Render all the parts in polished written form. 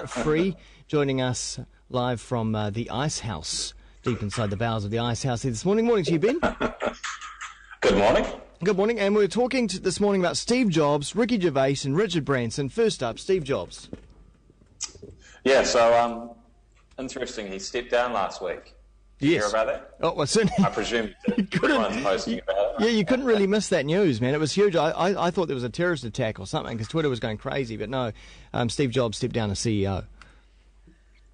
Free, joining us live from the Ice House, deep inside the bowels of the Ice House here this morning. Morning to you, Ben. Good morning. Good morning, and we're talking this morning about Steve Jobs, Rikky Gervais and Richard Branson. First up, Steve Jobs. Yeah, so interesting, he stepped down last week. Did you hear about that? Oh, well, certainly. I presume everyone's posting about it. Yeah, you couldn't really miss that news, man. It was huge. I thought there was a terrorist attack or something because Twitter was going crazy, but no, Steve Jobs stepped down as CEO.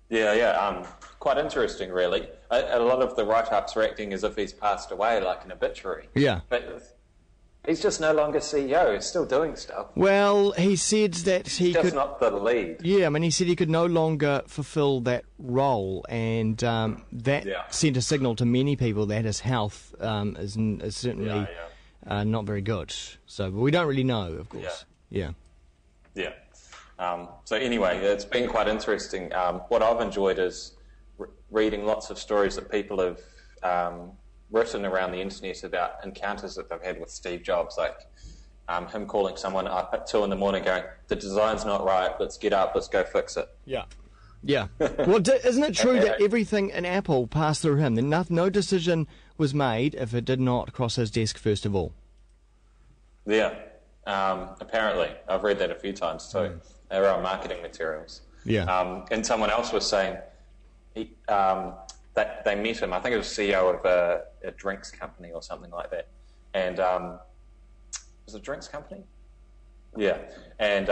Yeah, quite interesting, really. A lot of the write-ups are acting as if he's passed away, like an obituary. Yeah. But he's just no longer CEO. He's still doing stuff. Well, he said that he just could... not the lead. Yeah, I mean, he said he could no longer fulfill that role, and that sent a signal to many people that his health is certainly not very good. So we don't really know, of course. Yeah. So anyway, it's been quite interesting. What I've enjoyed is reading lots of stories that people have written around the internet about encounters that they've had with Steve Jobs, like him calling someone up at 2 a.m. going, "The design's not right, let's get up, let's go fix it." Yeah. Well, isn't it true that everything in Apple passed through him? No decision was made if it did not cross his desk first of all. Yeah, apparently. I've read that a few times too. They're our marketing materials. Yeah. And someone else was saying that they met him. I think it was CEO of a drinks company or something like that. And was it a drinks company? Yeah. And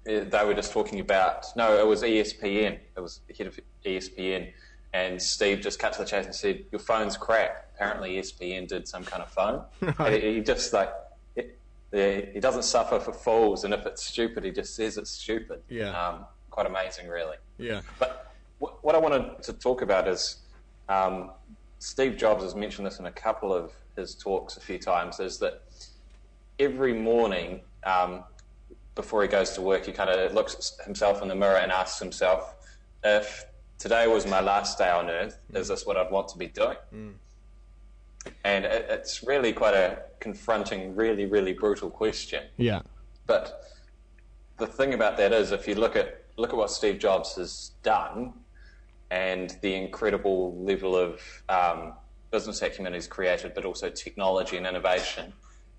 they were just talking about, no, it was ESPN. It was the head of ESPN. And Steve just cut to the chase and said, "Your phone's crap." Apparently ESPN did some kind of phone. Right. And he just he doesn't suffer for fools, and if it's stupid, he just says it's stupid. Yeah. Quite amazing, really. Yeah. But what I wanted to talk about is Steve Jobs has mentioned this in a couple of his talks a few times, is that every morning before he goes to work, he kind of looks at himself in the mirror and asks himself, if today was my last day on Earth, is this what I'd want to be doing? And it's really quite a confronting, really, really brutal question. Yeah. But the thing about that is, if you look at what Steve Jobs has done and the incredible level of business acumen he's created, but also technology and innovation,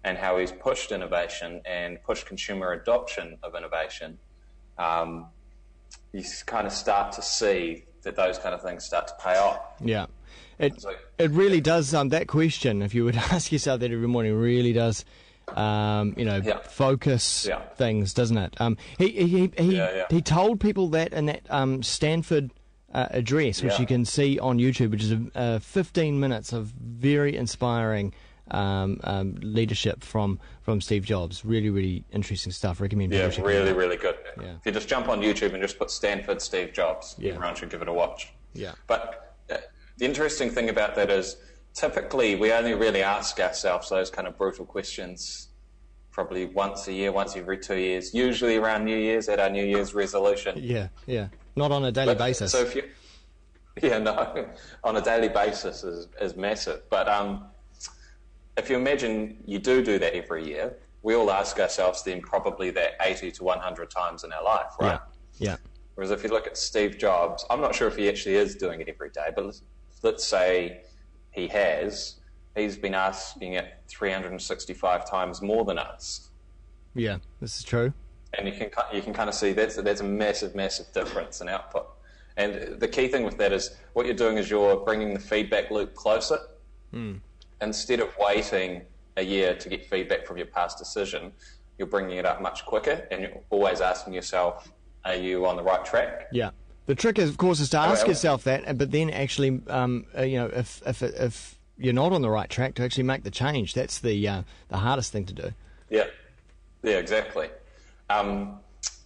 and how he's pushed innovation and pushed consumer adoption of innovation, you kind of start to see that those kind of things start to pay off. Yeah. It really does, that question, if you would ask yourself that every morning, really does, focus things, doesn't it? He told people that in that Stanford address, which you can see on YouTube, which is 15 minutes of very inspiring leadership from Steve Jobs. Really, really interesting stuff. Recommend. Yeah, really, really good. Yeah. If you just jump on YouTube and just put Stanford Steve Jobs, everyone should give it a watch. Yeah. But the interesting thing about that is, typically we only really ask ourselves those kind of brutal questions probably once a year, once every 2 years, usually around New Year's, at our New Year's resolution. Yeah. Not on a daily basis. So if you, on a daily basis is massive. But if you imagine you do that every year, we all ask ourselves then probably that 80 to 100 times in our life, right? Yeah. Whereas if you look at Steve Jobs, I'm not sure if he actually is doing it every day, but let's say he's been asking it 365 times more than us. Yeah, this is true. And you can kind of see that's a massive, massive difference in output. And the key thing with that is what you're doing is you're bringing the feedback loop closer. Instead of waiting a year to get feedback from your past decision, you're bringing it up much quicker, and you're always asking yourself, are you on the right track? Yeah. The trick, is, of course, is to ask yourself that, but then actually, if you're not on the right track, to actually make the change. That's the hardest thing to do. Yeah, exactly. And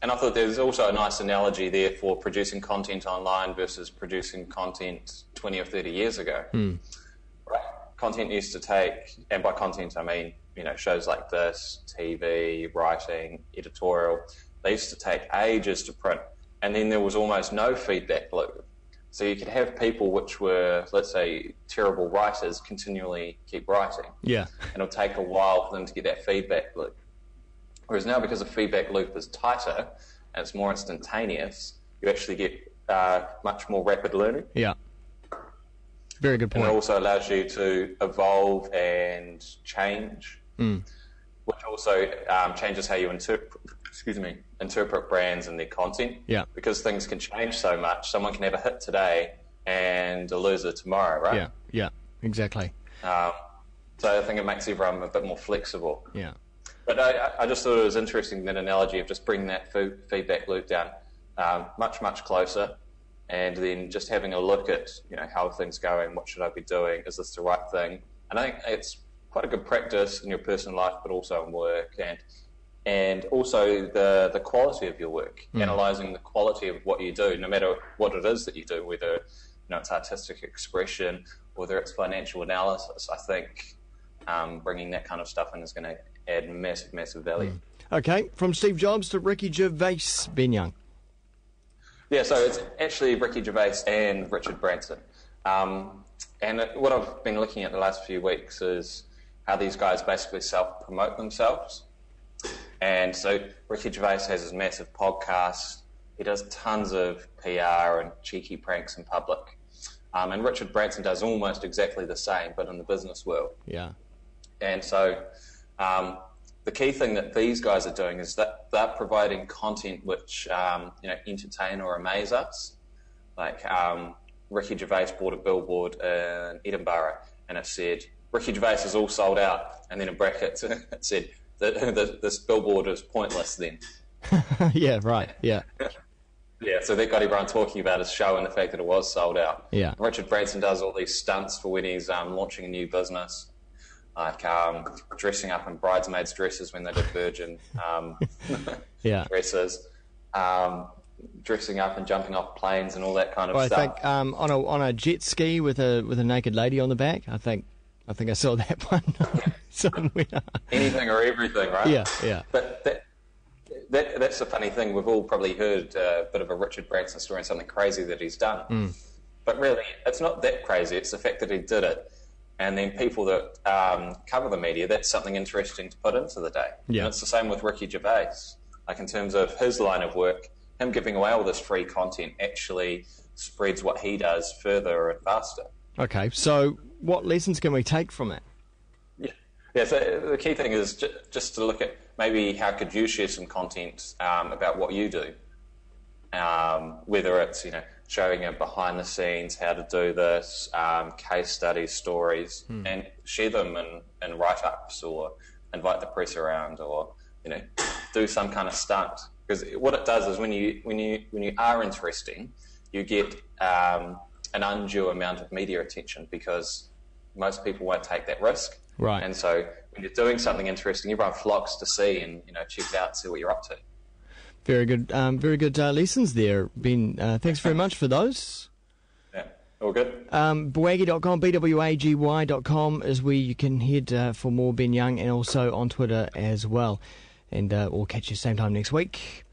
I thought there's also a nice analogy there for producing content online versus producing content 20 or 30 years ago. Right? Content used to take, and by content I mean, shows like this, TV, writing, editorial, they used to take ages to print, and then there was almost no feedback loop. So you could have people which were, let's say, terrible writers continually keep writing. Yeah. And it'll take a while for them to get that feedback loop. Whereas now, because the feedback loop is tighter, and it's more instantaneous, you actually get much more rapid learning. Yeah. Very good point. And it also allows you to evolve and change, which also changes how you interpret brands and their content. Yeah. Because things can change so much. Someone can have a hit today and a loser tomorrow, right? Yeah. Yeah. Exactly. So I think it makes everyone a bit more flexible. Yeah. But I just thought it was interesting, that analogy of just bringing that feedback loop down much closer, and then just having a look at, how are things going, what should I be doing, is this the right thing? And I think it's quite a good practice in your personal life, but also in work, and also the quality of your work, analysing the quality of what you do, no matter what it is that you do, whether it's artistic expression, whether it's financial analysis. I think bringing that kind of stuff in is going to add massive value. Okay, from Steve Jobs to Rikky Gervais, Ben Young. Yeah, so it's actually Rikky Gervais and Richard Branson. And what I've been looking at the last few weeks is how these guys basically self-promote themselves. And so Rikky Gervais has his massive podcast. He does tons of PR and cheeky pranks in public. And Richard Branson does almost exactly the same, but in the business world. Yeah. And so the key thing that these guys are doing is that they're providing content which entertain or amaze us. Like Rikky Gervais bought a billboard in Edinburgh, and it said Rikky Gervais is all sold out, and then in brackets it said that this billboard is pointless then. Yeah, right. Yeah. Yeah, so that got everyone talking about his show and the fact that it was sold out. Yeah. Richard Branson does all these stunts for when he's launching a new business, like dressing up in bridesmaids' dresses when they did Virgin dresses, dressing up and jumping off planes and all that kind of stuff. I think on a jet ski with a naked lady on the back. I think I saw that one somewhere. Anything or everything, right? Yeah, yeah. But that's the funny thing. We've all probably heard a bit of a Richard Branson story and something crazy that he's done. But really, it's not that crazy. It's the fact that he did it. And then people that cover the media, that's something interesting to put into the day. Yeah. And it's the same with Rikky Gervais. Like in terms of his line of work, him giving away all this free content actually spreads what he does further and faster. Okay, so what lessons can we take from that? Yeah, so the key thing is just to look at maybe how could you share some content about what you do, whether it's showing it behind the scenes, how to do this, case studies, stories, and share them in write-ups, or invite the press around, or do some kind of stunt. Because what it does is when you are interesting, you get an undue amount of media attention, because most people won't take that risk. Right. And so when you're doing something interesting, everyone flocks to see and check it out, see what you're up to. Very good lessons there, Ben. Thanks very much for those. Yeah, all good. Bwaggy.com, BWAGY.com is where you can head for more Ben Young, and also on Twitter as well. And we'll catch you same time next week.